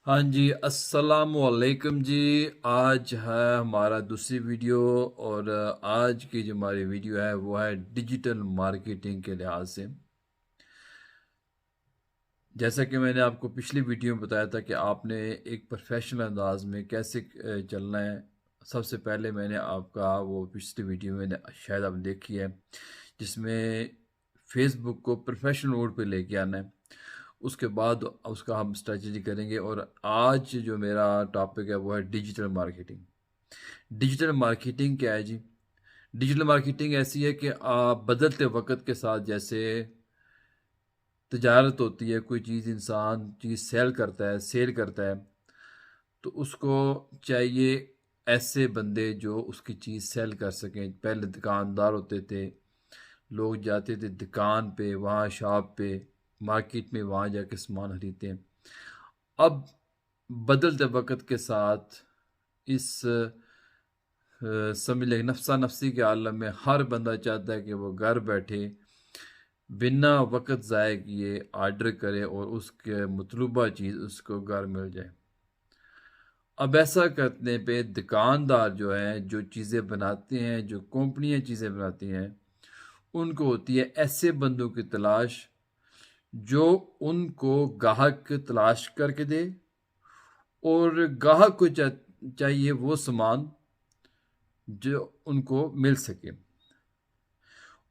हाँ जी, अस्सलाम वालेकुम जी। आज है हमारा दूसरी वीडियो और आज की जो हमारी वीडियो है वो है डिजिटल मार्केटिंग के लिहाज से। जैसा कि मैंने आपको पिछली वीडियो में बताया था कि आपने एक प्रोफेशनल अंदाज में कैसे चलना है। सबसे पहले मैंने आपका वो पिछली वीडियो में शायद आप देखी है, जिसमें फेसबुक को प्रोफेशनल मोड पे लेके आना है। उसके बाद उसका हम स्ट्रेटजी करेंगे और आज जो मेरा टॉपिक है वो है डिजिटल मार्केटिंग। डिजिटल मार्केटिंग क्या है जी? डिजिटल मार्केटिंग ऐसी है कि आप बदलते वक्त के साथ, जैसे तजारत होती है, कोई चीज़ इंसान चीज़ सेल करता है, तो उसको चाहिए ऐसे बंदे जो उसकी चीज़ सेल कर सकें। पहले दुकानदार होते थे, लोग जाते थे दुकान पे, वहाँ शॉप पे, मार्केट में, वहाँ जाके सामान खरीदते हैं। अब बदलते वक्त के साथ इस समझ लें नफसा नफसी के आलम में हर बंदा चाहता है कि वो घर बैठे बिना वक्त ज़ाय किए आर्डर करे और उसके मतलूबा चीज़ उसको घर मिल जाए। अब ऐसा करने पे दुकानदार जो हैं, जो चीज़ें बनाते हैं, जो कंपनियां चीज़ें बनाती हैं, उनको होती है ऐसे बंदों की तलाश जो उनको गाहक तलाश करके दे, और गाहक को चाहिए वो सामान जो उनको मिल सके।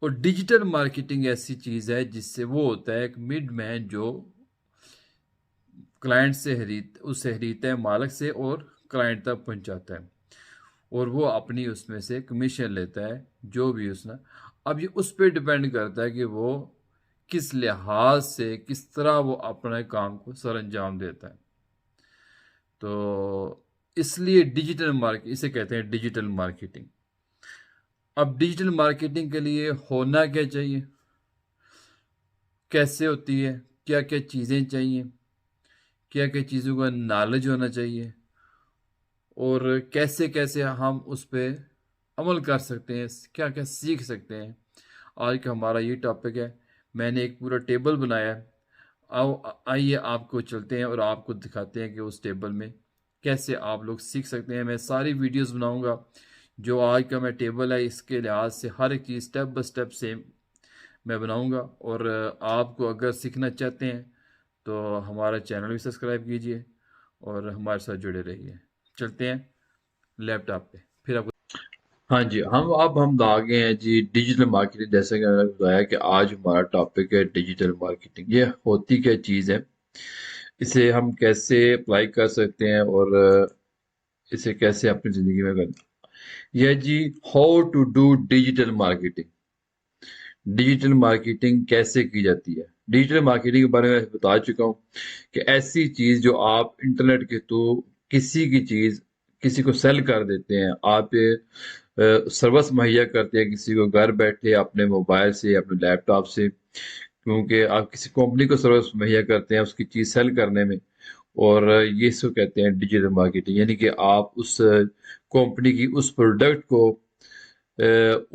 और डिजिटल मार्केटिंग ऐसी चीज़ है जिससे वो होता है एक मिड मैन जो क्लाइंट से उससे खरीदता है, मालिक से, और क्लाइंट तक पहुंचाता है, और वो अपनी उसमें से कमीशन लेता है जो भी उसने। अब ये उस पर डिपेंड करता है कि वो किस लिहाज से, किस तरह वो अपने काम को सर अंजाम देता है। तो इसलिए डिजिटल मार्केट इसे कहते हैं डिजिटल मार्केटिंग। अब डिजिटल मार्केटिंग के लिए होना क्या चाहिए, कैसे होती है, क्या क्या चीज़ें चाहिए, क्या क्या चीज़ों का नॉलेज होना चाहिए, और कैसे कैसे हम उस पर अमल कर सकते हैं, क्या क्या सीख सकते हैं। आज का हमारा ये टॉपिक है। मैंने एक पूरा टेबल बनाया है। आओ आइए आपको चलते हैं और आपको दिखाते हैं कि उस टेबल में कैसे आप लोग सीख सकते हैं। मैं सारी वीडियोस बनाऊंगा जो आज का मैं टेबल है, इसके लिहाज से हर एक चीज़ स्टेप बाय स्टेप से मैं बनाऊंगा। और आपको अगर सीखना चाहते हैं तो हमारा चैनल भी सब्सक्राइब कीजिए और हमारे साथ जुड़े रहिए। चलते हैं लैपटॉप पे, फिर आपको। हाँ जी, हम आ गए हैं जी डिजिटल मार्केटिंग। जैसे कि मैंने बताया कि आज हमारा टॉपिक है डिजिटल मार्केटिंग। ये होती क्या चीज़ है, इसे हम कैसे अप्लाई कर सकते हैं, और इसे कैसे अपनी ज़िंदगी में करना। यह जी, how to do digital marketing. Digital marketing कैसे की जाती है। डिजिटल मार्केटिंग के बारे में बता चुका हूँ कि ऐसी चीज़ जो आप इंटरनेट के थ्रू किसी की चीज़ किसी को सेल कर देते हैं। आप सर्विस मुहैया करते हैं किसी को घर बैठे अपने मोबाइल से, अपने लैपटॉप से, क्योंकि आप किसी कंपनी को सर्विस मुहैया करते हैं उसकी चीज़ सेल करने में। और ये इसको कहते हैं डिजिटल मार्केटिंग, यानी कि आप उस कंपनी की उस प्रोडक्ट को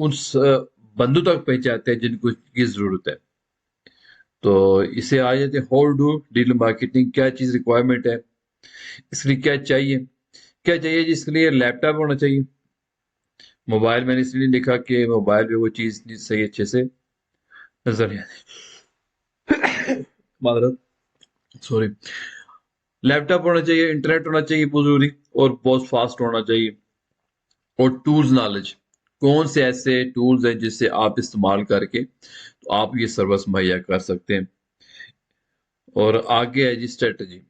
उस बंदों तक पहुंचाते हैं जिनको की ज़रूरत है। तो इसे आ जाते हैं हाउ डू डिजिटल मार्केटिंग। क्या चीज़ रिक्वायरमेंट है, इसके लिए क्या चाहिए। क्या चाहिए जी? इसके लिए लैपटॉप होना चाहिए। मोबाइल मैंने इसलिए लिखा कि मोबाइल पे वो चीज़ सही अच्छे से नजर नहीं आती। मादरत, सॉरी। लैपटॉप होना चाहिए, इंटरनेट होना चाहिए बहुत जरूरी, और बहुत फास्ट होना चाहिए। और टूल्स नॉलेज, कौन से ऐसे टूल्स हैं जिससे आप इस्तेमाल करके तो आप ये सर्विस मुहैया कर सकते हैं। और आगे है जी स्ट्रेटजी।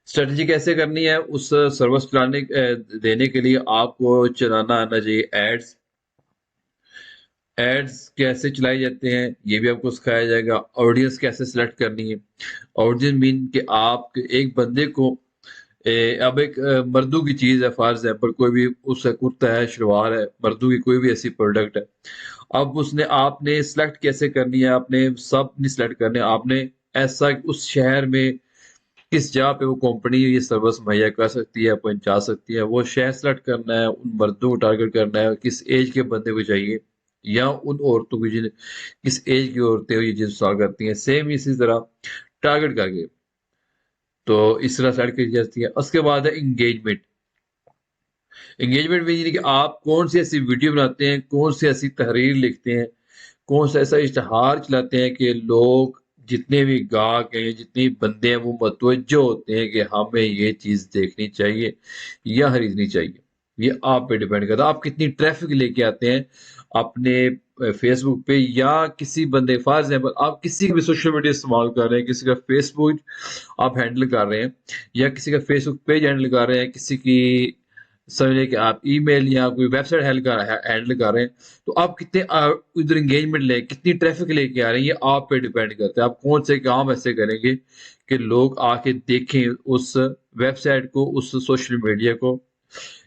स्ट्रेटजी कैसे करनी है उस सर्विस देने के लिए आपको चलाना आना चाहिए एड्स। एड्स कैसे चलाए जाते हैं ये भी आपको सिखाया जाएगा। ऑडियंस कैसे सिलेक्ट करनी है। ऑडियंस मीन कि आप एक बंदे को अब एक मर्दों की चीज है, फॉर एग्जाम्पल कोई भी उसका कुर्ता है, शलवार है, मर्दों की कोई भी ऐसी प्रोडक्ट है। अब उसने आपने सिलेक्ट कैसे करनी है, आपने सब नहीं सिलेक्ट करने, आपने ऐसा उस शहर में किस जगह पे वो कंपनी ये सर्विस मुहैया कर सकती है, पहुंचा सकती है, वो शहर सेलेक्ट करना है, उन मर्दों को टारगेट करना है, किस एज के बंदे को चाहिए, या उन औरतों को जिन्हें किस एज की औरतें ये चीज करती हैं, सेम इसी तरह टारगेट करके تو اس طرح سیٹ کی جاتی ہے. اس کے بعد ہے انگیجمنٹ. انگیجمنٹ میں یعنی کہ آپ کون سی ایسی ویڈیو بناتے ہیں، کون سی ایسی تحریر لکھتے ہیں، کون سا ایسا اشتہار چلاتے ہیں کہ لوگ جتنے بھی گاہک ہیں، جتنے بندے ہیں، وہ متوجہ ہوتے ہیں کہ ہمیں یہ چیز دیکھنی چاہیے یا خریدنی چاہیے. یہ آپ پہ ڈیپینڈ کرتا ہے آپ کتنی ٹریفک لے کے آتے ہیں اپنے فیس بک پہ، یا کسی بندے فار ایگزامپل آپ کسی بھی سوشل میڈیا استعمال کر رہے ہیں، کسی کا فیس بک آپ ہینڈل کر رہے ہیں، یا کسی کا فیس بک پیج ہینڈل کر رہے ہیں، کسی کی سمجھے کہ آپ ای میل یا کوئی ویب سائٹ ہینڈل کر رہے ہیں، تو آپ کتنے ادھر انگیجمنٹ لے، کتنی ٹریفک لے کے آ رہے ہیں، یہ آپ پہ ڈیپینڈ کرتا ہے. آپ کون سے کام ایسے کریں گے کہ لوگ آ کے دیکھیں اس ویب سائٹ کو، اس سوشل میڈیا کو.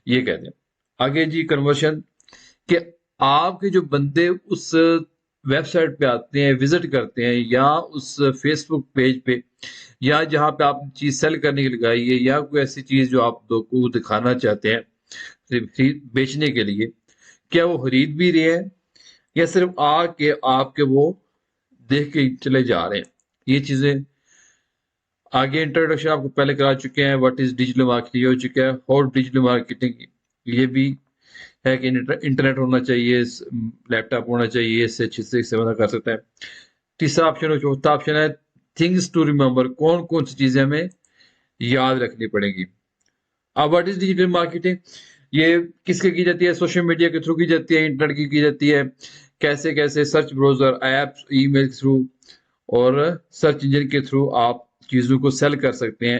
یہ کہتے ہیں آگے جی کنورشن، کہ آپ کے جو بندے اس ویب سائٹ پہ آتے ہیں، وزٹ کرتے ہیں، یا اس فیس بک پیج پہ، یا جہاں پہ آپ چیز سیل کرنے کی لگائی ہے، یا کوئی ایسی چیز جو آپ کو دکھانا چاہتے ہیں بیچنے کے لیے، کیا وہ خرید بھی رہے ہیں یا صرف آ کے آپ کے وہ دیکھ کے چلے جا رہے ہیں. یہ چیزیں آگے انٹروڈکشن آپ کو پہلے کرا چکے ہیں. واٹ از ڈیجیٹل مارکیٹنگ ہو چکا ہے. ہاؤ ڈیجیٹل مارکیٹنگ، یہ بھی ہے کہ انٹرنیٹ ہونا چاہیے، لیپ ٹاپ ہونا چاہیے، اس سے اچھے سے استعمال کر سکتا ہے. تیسرا آپشن چوتھا آپشن ہے تھنگس ٹو ریمبر، کون کون سی چیزیں ہمیں یاد رکھنی پڑیں گی. اب واٹ از ڈیجیٹل مارکیٹنگ، یہ کس کی جاتی ہے؟ سوشل میڈیا کے تھرو کی جاتی ہے، انٹرنیٹ کی جاتی ہے. کیسے کیسے؟ سرچ براؤزر، ایپس، ای میل کے تھرو اور سرچ انجن کے تھرو آپ چیزوں کو سیل کر سکتے ہیں،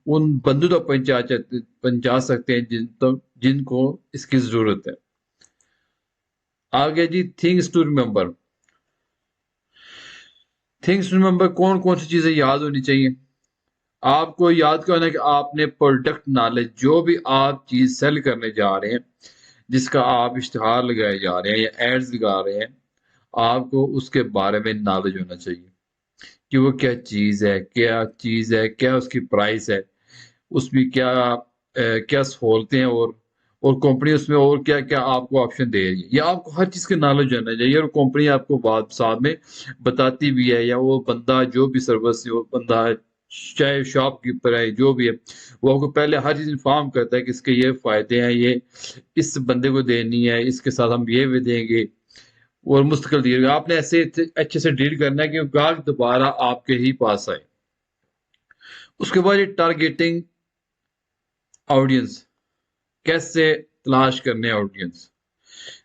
ان بندوں تک پہنچا سکتے ہیں جن کو اس کی ضرورت ہے. آگے جی things to remember. Things to remember کون کون سی چیزیں یاد ہونی چاہیے؟ آپ کو یاد کرنا ہے کہ آپ نے پروڈکٹ نالج، جو بھی آپ چیز سیل کرنے جا رہے ہیں، جس کا آپ اشتہار لگائے جا رہے ہیں یا ایڈز لگا رہے ہیں، آپ کو اس کے بارے میں نالج ہونا چاہیے کہ وہ کیا چیز ہے، کیا اس کی پرائس ہے، اس میں کیا سہولتیں ہیں، اور کمپنی اس میں اور کیا کیا آپ کو آپشن دے رہی ہے. یہ آپ کو ہر چیز کا نالج ہونا چاہیے، اور کمپنی آپ کو بات ساتھ میں بتاتی بھی ہے، یا وہ بندہ جو بھی سروس، وہ بندہ چاہے شاپ کیپر ہے، جو بھی ہے، وہ آپ کو پہلے ہر چیز انفارم کرتا ہے کہ اس کے یہ فائدے ہیں، یہ اس بندے کو دینی ہے، اس کے ساتھ ہم یہ بھی دیں گے، اور مستقل دیے گا. آپ نے ایسے اچھے سے ڈیل کرنا ہے کہ گاہک دوبارہ آپ کے ہی پاس آئے. اس کے بعد یہ ٹارگیٹنگ آڈینس، کیسے تلاش کرنے آڈینس،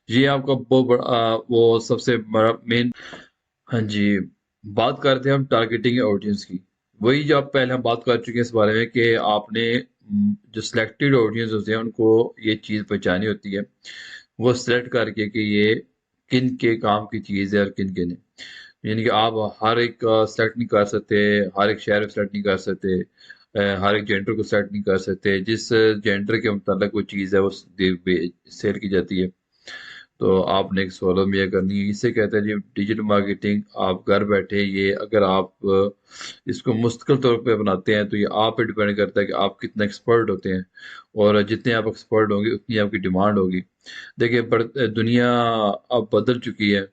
یہ آپ کا بہت بڑا وہ سب سے بڑا مین. ہاں جی، بات کرتے ہیں ہم ٹارگیٹنگ آڈینس کی. وہی جو آپ پہلے ہم بات کر چکے ہیں اس بارے میں کہ آپ نے جو سلیکٹڈ آڈینس ہوتے ہیں ان کو یہ چیز پہچانی ہوتی ہے، وہ سلیکٹ کر کے کہ یہ کن کے کام کی چیز ہے اور کن کے نہیں. یعنی کہ آپ ہر ایک سلیکٹ نہیں کر سکتے، ہر ایک شہر سلیکٹ نہیں کر سکتے، ہر ایک جینڈر کو سیٹ نہیں کر سکتے. جس جینڈر کے متعلق وہ چیز ہے وہ سیل کی جاتی ہے، تو آپ نے ایک سہولت مہیا کرنی ہے. اس سے کہتے ہیں جی ڈیجیٹل مارکیٹنگ. آپ گھر بیٹھے یہ اگر آپ اس کو مستقل طور پہ اپناتے ہیں تو یہ آپ پہ ڈیپینڈ کرتا ہے کہ آپ کتنے ایکسپرٹ ہوتے ہیں، اور جتنے آپ ایکسپرٹ ہوں گے اتنی آپ کی ڈیمانڈ ہوگی. دیکھیے دنیا اب بدل چکی ہے.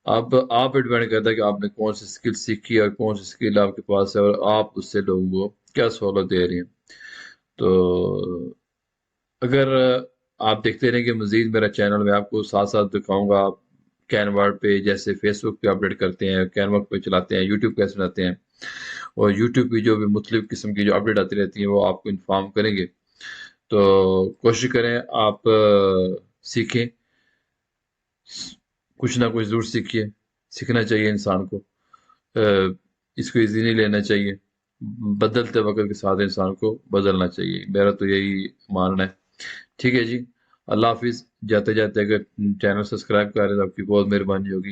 اب آپ پہ ڈیپینڈ کرتا ہے کہ آپ نے کون سی اسکل سیکھی اور کون سی اسکل آپ کے پاس ہے، اور آپ اس سے لوگوں کو کیا سہولت دے رہے ہیں. تو اگر آپ دیکھتے رہیں کہ مزید میرا چینل میں آپ کو ساتھ ساتھ دکھاؤں گا، کینوا پہ جیسے فیس بک پہ اپڈیٹ کرتے ہیں، کینوا پہ چلاتے ہیں، یوٹیوب کیسے بناتے ہیں، اور یوٹیوب پہ جو بھی مختلف قسم کی جو اپڈیٹ آتی رہتی ہیں وہ آپ کو انفارم کریں گے. تو کوشش کریں آپ سیکھیں، کچھ نہ کچھ ضرور سیکھنا چاہیے انسان کو. اس کو ایزی نہیں لینا چاہیے، بدلتے وقت کے ساتھ انسان کو بدلنا چاہیے. میرا تو یہی ماننا ہے. ٹھیک ہے جی، اللہ حافظ. جاتے جاتے اگر چینل سبسکرائب کر رہے تو آپ کی بہت مہربانی ہوگی.